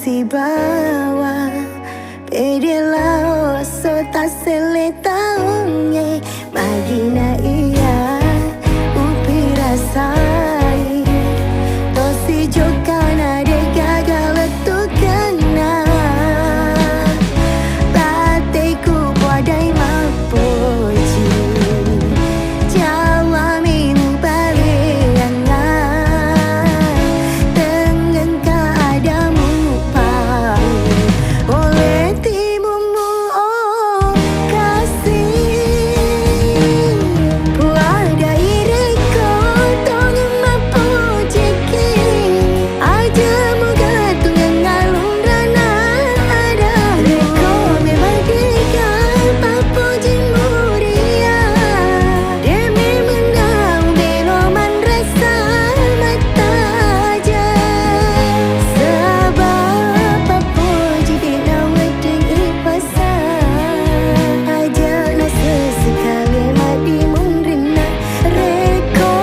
si bawa Pedela so ta sele taunge Magina iya upi rasai To si jokana de gagal tukana Bateku badai mapoji Jawa minu baliangan Dengan keadamu pau Oleh timumu oh kasih Puada ireko tongeng mapojeki Aja moga tungang ngalung rana ada Reko memadikan papoji muria Demi menang beloman rasa mata aja Sebab papoji dina wedeng ipasang Aja nasa sekali madi mundrina Reko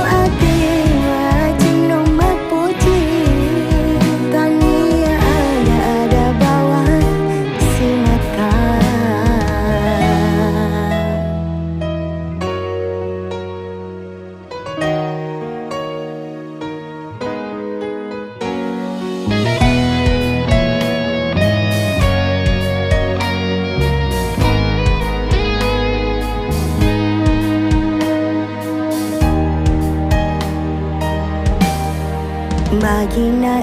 ate wajin no mapoji Tania ada bawah si mata Magina